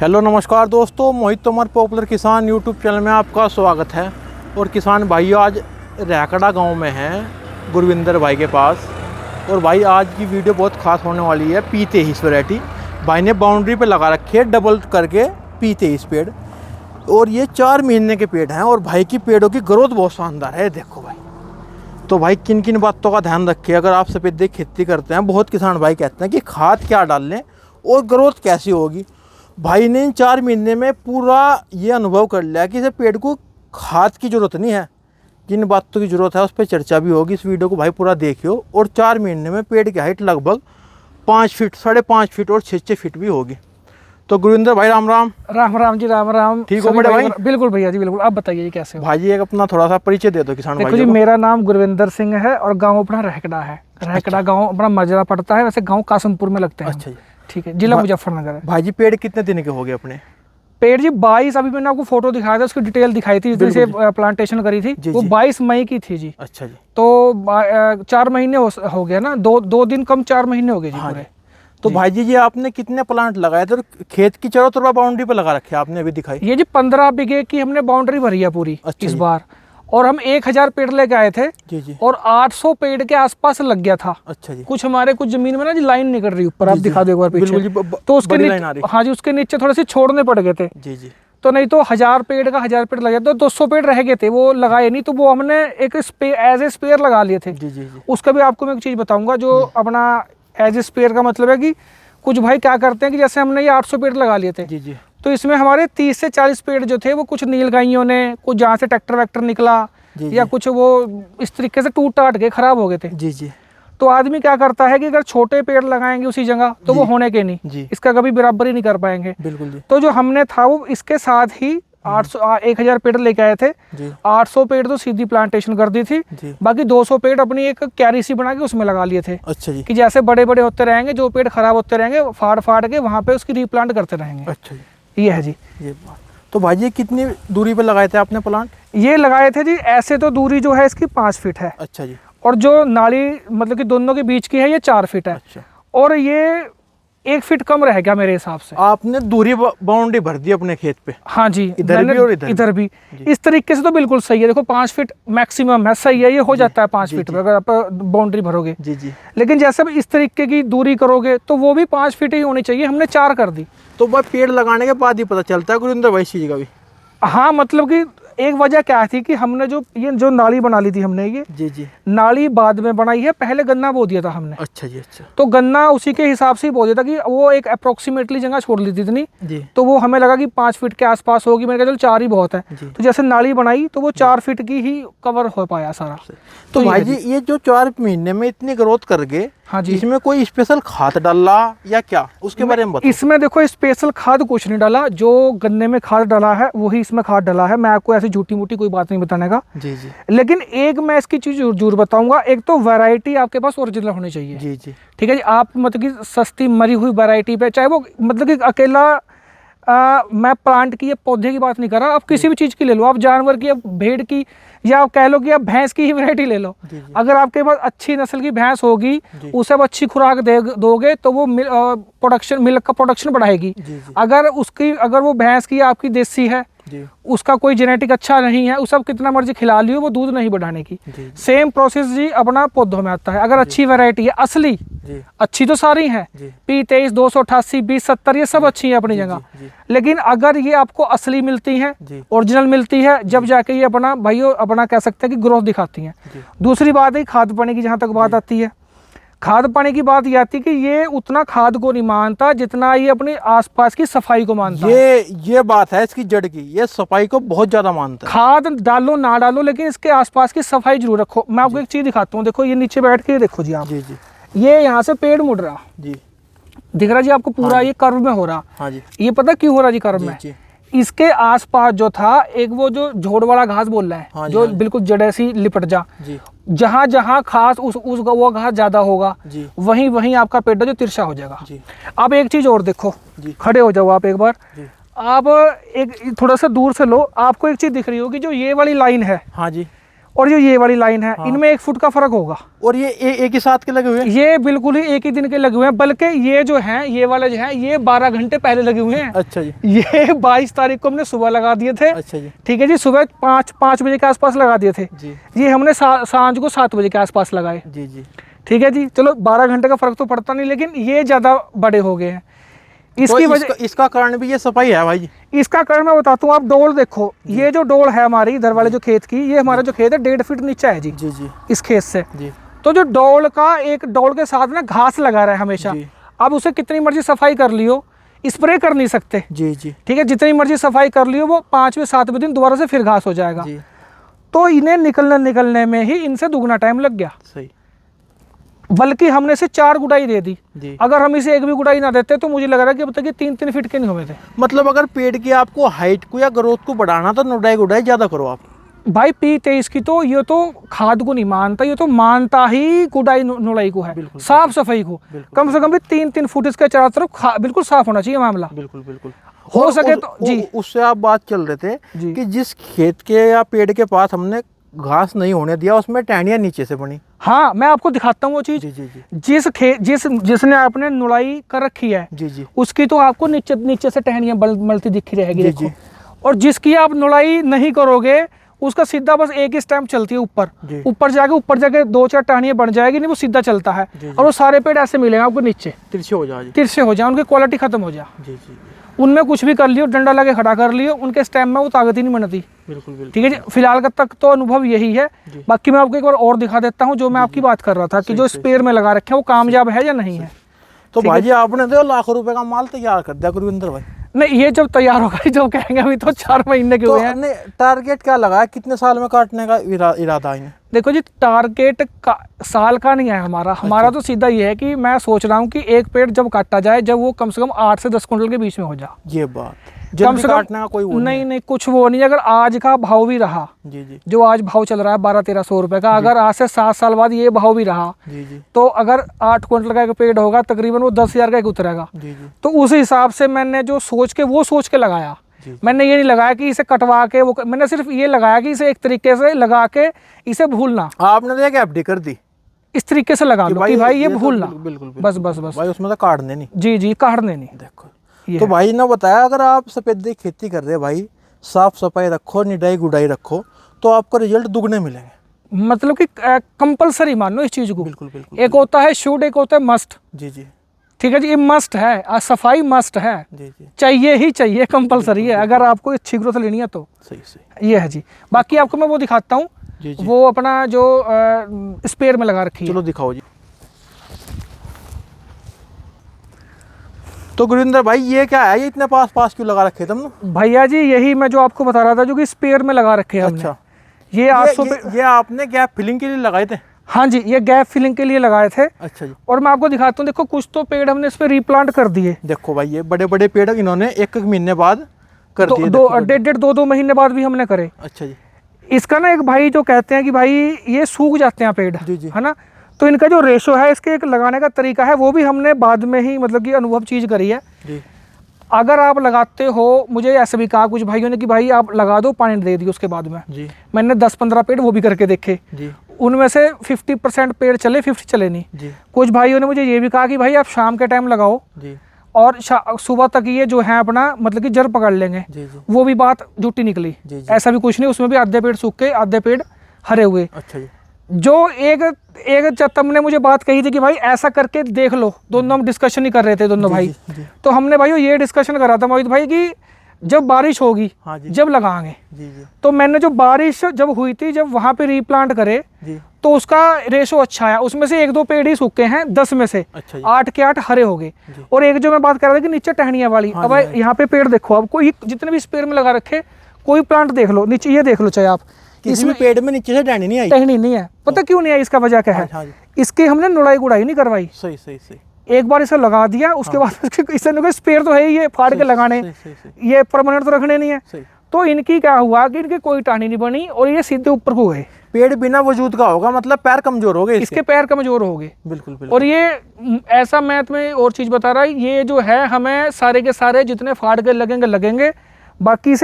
Hello नमस्कार दोस्तों, मोहित Tomar popular किसान यूट्यूब चैनल में आपका स्वागत है। और किसान भाइयों, आज रैकड़ा गांव में हैं गुरविंदर भाई के पास। और भाई आज की वीडियो बहुत खास होने वाली है। P23 वैरायटी भाई ने बाउंड्री पे लगा रखी है, डबल करके P23 पेड़। और ये 4 महीने के पेड़ हैं और भाई की पेड़ों की ग्रोथ बहुत शानदार है। देखो भाई, तो भाई किन किन बातों का ध्यान रखिए अगर आप सफ़ेदी खेती करते हैं। बहुत किसान भाई कहते हैं कि खाद क्या डाल लें और ग्रोथ कैसी होगी। भाई ने इन 4 महीने में पूरा ये अनुभव कर लिया कि इसे पेड़ को खाद की ज़रूरत नहीं है, जिन बातों की ज़रूरत है उस पर चर्चा भी होगी। इस वीडियो को भाई पूरा देखियो। और 4 महीने में पेड़ की हाइट लगभग 5 फीट, 5.5 फीट और 6 फीट भी होगी। तो गुरविंदर भाई राम राम। राम राम जी, राम राम। ठीक हो बड़े भाई? बिल्कुल भैया जी, बिल्कुल। आप बताइए कैसे हो? भाई जी एक अपना थोड़ा सा परिचय दे दो किसान भाई। देखो जी, मेरा नाम गुरविंदर सिंह है और गांव अपना रहकड़ा है। रहकड़ा गांव अपना मजरा पड़ता है, वैसे गांव कासमपुर में लगते हैं। अच्छा जी, ठीक है, जिला मुजफ्फरनगर है। भाई जी पेड़ कितने दिन के हो गए अपने? पेड़ जी 22, अभी मैंने आपको फोटो दिखाया था, उसकी डिटेल दिखाई थी, जिस दिन से प्लांटेशन करी थी वो 22 मई की थी जी। अच्छा जी, तो 4 महीने हो गया ना, दो दिन कम 4 महीने हो गए जी पूरे। तो भाई जी ये आपने कितने प्लांट लगाए थे और खेत की चारों तरफ बाउंड्री पे लगा रखे आपने अभी दिखाई? ये जी 15 बीघे की हमने बाउंड्री भरी है पूरी। अच्छा इस बार। और हम 1000 पेड़ लेके आए थे जी जी। और 800 पेड़ के आसपास लग गया था। अच्छा जी। कुछ हमारे कुछ जमीन में ना जी लाइन निकल रही ऊपर, आप दिखा दो एक बार पीछे। तो उसके नीचे, हाँ जी, उसके नीचे थोड़े से छोड़ने पड़ गए थे जी जी। तो नहीं तो 1000 पेड़ का 1000 पेड़ लगे तो 200 पेड़ रह गए थे, वो लगाए नहीं। तो वो हमने एक एज ए स्पेयर लगा लिए थे। जी जी जी। उसका भी आपको मैं एक चीज़ बताऊंगा जो अपना एज ए स्पेयर का मतलब है कि कुछ भाई क्या करते हैं कि जैसे हमने ये 800 पेड़ लगा लिए थे जी जी। तो इसमें हमारे 30 से 40 पेड़ जो थे वो कुछ नीलगाइयों ने, कुछ जहाँ से ट्रैक्टर वैक्टर निकला या कुछ वो इस तरीके से टूट टाट के खराब हो गए थे। जी जी। तो आदमी क्या करता है कि अगर छोटे पेड़ लगाएंगे उसी जगह तो वो होने के नहीं, इसका कभी बराबरी नहीं कर पाएंगे। बिल्कुल जी। तो जो हमने था वो इसके साथ ही 1000 पेड़ लेके आए थे। 800 पेड़ तो सीधी प्लांटेशन कर दी थी, बाकी 200 पेड़ अपनी एक क्यारी सी बना के उसमें लगा लिए थे। अच्छा जी। कि जैसे बड़े बड़े होते रहेंगे, जो पेड़ खराब होते रहेंगे फाड़ फाड़ के वहाँ पे उसकी रीप्लांट करते रहेंगे। अच्छा जी, ये है जी ये बात। तो भाई ये कितनी दूरी पे लगाए थे आपने प्लांट? ये लगाए थे जी, ऐसे तो दूरी जो है इसकी 5 फीट है। अच्छा जी। और जो नाली मतलब कि दोनों के बीच की है ये 4 फीट है। अच्छा। और ये 1 फीट कम रह गया मेरे हिसाब से। आपने दूरी बाउंड्री भर दी अपने खेत पे? हाँ जी, इधर भी और इधर भी। इस तरीके से तो बिल्कुल सही है। देखो 5 फीट मैक्सिमम है, सही है, ये हो जाता है 5 फीट पे अगर आप बाउंड्री भरोगे। जी जी। लेकिन जैसे अब इस तरीके की दूरी करोगे तो वो भी 5 फीट ही होनी चाहिए, हमने 4 कर दी। तो भाई पेड़ लगाने के बाद ही पता चलता है गुरिंदर भाई चीज का भी। हाँ, मतलब कि एक वजह क्या थी कि हमने जो नाली बना ली थी हमने, ये जी जी नाली बाद में बनाई है, पहले गन्ना बो दिया था हमने। अच्छा जी। अच्छा। तो गन्ना उसी के हिसाब से ही बो दिया था कि वो एक अप्रोक्सीमेटली जगह छोड़ ली थी इतनी जी। तो वो हमें लगा कि 5 फीट के आसपास होगी, मैंने कहा चलो 4 ही बहुत है। तो जैसे नाली बनाई तो वो 4 फीट की ही कवर हो पाया सारा। तो भाई जी ये जो 4 महीने में इतनी ग्रोथ कर गए, हाँ जी, इसमें कोई स्पेशल खाद डाला या क्या, उसके बारे में बताओ। इसमें देखो स्पेशल खाद कुछ नहीं डाला, जो गन्ने में खाद डाला है वही इसमें खाद डाला है। मैं आपको ऐसी झूठी मूठी कोई बात नहीं बताने का। जी जी। लेकिन एक मैं इसकी चीज जरूर बताऊंगा, एक तो वैरायटी आपके पास ओरिजिनल होनी चाहिए। जी जी। ठीक है जी। आप मतलब कि सस्ती मरी हुई वैरायटी पे, चाहे वो मतलब कि अकेला मैं प्लांट की या पौधे की बात नहीं कर रहा, आप किसी भी चीज की ले लो, आप जानवर की या भेड़ की या आप कह लो कि आप भैंस की ही वैरायटी ले लो। अगर आपके पास अच्छी नस्ल की भैंस होगी, उसे आप अच्छी खुराक दोगे तो वो मिल्क का प्रोडक्शन बढ़ाएगी। अगर वो भैंस की आपकी देसी है, उसका कोई जेनेटिक अच्छा नहीं है, उसे आप कितना मर्जी खिला लियो वो दूध नहीं बढ़ाने की। सेम प्रोसेस जी अपना पौधों में आता है। अगर अच्छी वैरायटी है असली, अच्छी तो सारी है, P23, 288, 2070 ये सब अच्छी है अपनी जगह। लेकिन अगर ये आपको असली मिलती है, ओरिजिनल मिलती है, जब जाके ये अपना भाइयों अपना कह सकते हैं कि ग्रोथ दिखाती है। दूसरी बात है खाद पानी की, जहाँ तक बात आती है, खाद पानी की बात ये आती है कि ये उतना खाद को नहीं मानता जितना ये अपने आसपास की सफाई को मानता है। ये बात है इसकी जड़ की, ये सफाई को बहुत ज्यादा मानता है। खाद डालो ना डालो लेकिन इसके आसपास की सफाई जरूर रखो। मैं आपको एक चीज दिखाता हूँ, देखो ये नीचे बैठ के देखो जी आप। जी जी। ये यहाँ से पेड़ मुड़ रहा जी, दिख रहा जी आपको पूरा। हाँ, ये कर्व में हो रहा। हाँ जी। ये पता क्यों हो रहा जी कर्व में? इसके आसपास जो था एक वो जो झोड़ वाला घास बोल रहा है। हाँ जो बिल्कुल जड़ सी लिपट जा, जहाँ जहाँ खास वो घास ज्यादा होगा वहीं वहीं आपका पेड़ जो तिरछा हो जाएगा। अब एक चीज और देखो, खड़े हो जाओ आप एक बार, आप एक थोड़ा सा दूर से लो, आपको एक चीज दिख रही होगी जो ये वाली लाइन है। हाँ जी। और जो ये वाली लाइन है, इनमें 1 फुट का फर्क होगा। और ये एक ही साथ के लगे हुए हैं? ये बिल्कुल ही एक ही दिन के लगे हुए हैं, बल्कि ये जो हैं, ये वाले जो हैं, ये 12 घंटे पहले लगे हुए हैं। अच्छा जी। ये 22 तारीख को हमने सुबह लगा दिए थे। अच्छा जी। ठीक है जी, सुबह 5 बजे के आसपास लगा दिए थे जी। ये हमने सांझ को 7 बजे के आसपास लगाए। जी जी। ठीक है जी, चलो 12 घंटे का फर्क तो पड़ता नहीं, लेकिन ये ज़्यादा बड़े हो गए हैं। इसकी तो वजह इसका कारण भी ये सफाई है भाई जी? इसका कारण मैं बताता हूँ। आप डोल देखो, ये जो डोल है हमारी इधर वाले जो खेत की, ये हमारा जो खेत है 1.5 फीट नीचे है जी। जी जी। इस खेत से जी। तो जो डोल का एक डोल के साथ ना घास लगा रहा है हमेशा। अब उसे कितनी मर्जी सफाई कर लियो, स्प्रे कर नहीं सकते। जी जी। ठीक है, जितनी मर्जी सफाई कर लियो, वो 5वें 7वें दिन दोबारा से फिर घास हो जाएगा। जी। तो इन्हें निकलने में ही इनसे दुगना टाइम लग गया। सही। बल्कि हमने इसे 4 गुड़ाई दे दी। जी। अगर हम इसे एक भी गुड़ाई ना देते तो मुझे लग रहा है कि अब तक ये 3-3 फीट के नहीं हुए थे। मतलब अगर पेड़ की आपको हाइट को या ग्रोथ को बढ़ाना तो नुडाई गुडाई ज्यादा करो आप। भाई P23 की तो ये तो खाद को नहीं मानता, ये तो मानता ही गुड़ाई नुड़ाई को है, साफ सफाई को। कम से कम भी 3-3 फुट इसके चारों तरफ बिल्कुल साफ होना चाहिए मामला। बिल्कुल बिल्कुल हो सके तो जी। उससे आप बात चल रहे थे कि जिस खेत के या पेड़ के पास हमने घास नहीं होने दिया, उसमें टहनियाँ नीचे से बनी। हाँ, मैं आपको दिखाता हूँ वो चीज। जी जी जी। जिसने आपने नुड़ाई कर रखी है, जी जी, उसकी तो आपको नीचे से टहनियाँ मलती दिखी रहेगी। देखो। और जिसकी आप नुड़ाई नहीं करोगे, उसका सीधा बस एक ही स्टेम चलती है ऊपर जाके 2-4 टहनियाँ बन जाएगी, नहीं वो सीधा चलता है। और वो सारे पेड़ ऐसे मिलेंगे आपको नीचे तिरछे हो जाए, उनकी क्वालिटी खत्म हो जाए। जी जी। उनमें कुछ भी कर लियो, डंडा लगे खड़ा कर लियो, उनके स्टेम में वो ताकत ही नहीं बनती। बिल्कुल। ठीक है जी, फिलहाल तक तो अनुभव यही है। बाकी मैं आपको एक बार और दिखा देता हूँ, जो मैं आपकी बात कर रहा था कि जो स्पेयर में लगा रखे हैं वो कामयाब है या नहीं है। तो भाई आपने तो लाखों रुपए का माल तैयार कर दिया गुरविंदर भाई। नहीं, ये जब तैयार होगा, जब कहेंगे अभी तो 4 महीने के हुए हैं। टारगेट क्या लगा है, कितने साल में काटने का इरादा है? देखो जी, टारगेट साल का नहीं है हमारा तो सीधा ये है कि मैं सोच रहा हूँ कि एक पेड़ जब काटा जाए, जब वो कम से कम 8 से 10 कुंटल के बीच में हो जाए। ये बात जल्दी काटने का कोई वो नहीं, कुछ वो नहीं। अगर आज का भाव भी रहा, जी जी, जो आज भाव चल रहा है 1200-1300 रुपए का, अगर आज से 7 साल बाद ये भाव भी रहा, जी जी, तो अगर 8 कुंटल का एक पेड़ होगा, तकरीबन वो 10,000 का एक उतरेगा। जी जी। तो उस हिसाब से मैंने जो सोच के लगाया। मैंने ये नहीं लगाया कि इसे कटवा के वो, मैंने सिर्फ ये लगाया कि इसे एक तरीके से लगा के इसे भूलना। आपने तो एक एफडी कर दी, इस तरीके से लगा लो कि भाई ये भूलना, बिल्कुल बस भाई, उसमें तो काटने नहीं। जी जी, काटने नहीं। देखो तो भाई ने बताया, अगर आप सफेदी खेती कर रहे हैं भाई, साफ सफाई रखो, निडाई गुडाई रखो, तो आपको रिजल्ट दुगने मिलेंगे। मतलब कि कंपलसरी मानो इस चीज को। बिल्कुल। एक होता है शुड, एक होता है मस्ट। जी जी। ठीक है जी, ये मस्ट है, सफाई मस्ट है। जी जी, चाहिए ही चाहिए, कंपलसरी है अगर आपको अच्छी ग्रोथ लेनी है तो। सही ये है जी। बाकी आपको मैं वो दिखाता हूँ, वो अपना जो स्पेयर में लगा रखी है। चलो दिखाओ जी। तो गुरविंदर भाई ये क्या है, ये इतने पास क्यों लगा रखे तुमने? भैया जी, यही मैं जो आपको बता रहा था, जो कि स्पेयर में लगा रखे हैं। अच्छा। ये 800 ये आपने गैप फिलिंग के लिए लगाए थे? हाँ जी, ये गैप फिलिंग के लिए लगाए थे। अच्छा जी। और मैं आपको दिखाता हूँ, देखो कुछ तो पेड़ हमने इस पे रीप्लांट कर दिए। देखो भाई, ये बड़े बड़े पेड़ इन्होंने 1 महीने बाद कर दिए, 2 महीने बाद भी हमने करे। अच्छा जी। इसका ना एक भाई जो कहते हैं कि भाई ये सूख जाते हैं पेड़, जी जी, है ना, तो इनका जो रेशो है, इसके एक लगाने का तरीका है, वो भी हमने बाद में ही मतलब कि अनुभव चीज़ करी है जी। अगर आप लगाते हो, मुझे ऐसे भी कहा कुछ भाइयों ने कि भाई आप लगा दो, पानी दे दियो उसके बाद में जी। मैंने 10-15 पेड़ वो भी करके देखे जी। उनमें से 50% पेड़ चले, 50 चले नहीं जी। कुछ भाइयों ने मुझे ये भी कहा कि भाई आप शाम के टाइम लगाओ जी, और सुबह तक ये जो है अपना मतलब कि जड़ पकड़ लेंगे जी जी। वो भी बात झूठी निकली जी जी। ऐसा भी कुछ नहीं, उसमें भी आधे पेड़ सूख के आधे पेड़ हरे हुए। अच्छा जी। जो एक जब ने मुझे बात कही थी कि भाई ऐसा करके देख लो, दोनों हम डिस्कशन ही कर रहे थे दोनों भाई जी। तो हमने भाई ये डिस्कशन करा था मोहित भाई कि जब बारिश होगी जब लगाएंगे जी। तो मैंने जो बारिश जब हुई थी, जब वहां पे रीप्लांट करे जी, तो उसका रेशो अच्छा है, उसमें से 1-2 पेड़ ही सूखे हैं 10 में से। अच्छा 8 के 8 हरे हो गए। और एक जो मैं बात कर रहा था कि नीचे टहनियां वाली, अब यहाँ पे पेड़ देखो, आप कोई जितने भी स्पेयर में लगा रखे, कोई प्लांट देख लो नीचे, ये देख लो चाहे आप, इसमें पेड़ में नीचे से टहनी नहीं आई। टहनी नहीं है, पता क्यों नहीं आई? इसका वजह क्या है? इसकी हमने नुड़ाई गुड़ाई नहीं करवाई। सही सही सही। एक बार इसे लगा दिया, उसके बाद इससे स्पेयर तो है ही, ये फाड़ के लगाने, ये परमानेंट तो रखने नहीं है। तो इनकी क्या हुआ कि इनकी कोई टहनी नहीं बनी और ये सीधे ऊपर को गए। पेड़ बिना वजूद का होगा, मतलब पैर कमजोर हो गए, इसके पैर कमजोर हो गए। बिल्कुल। और ये ऐसा मैथ में और चीज बता रहा है, ये जो है हमें सारे के सारे जितने फाड़ के लगेंगे, बाकी से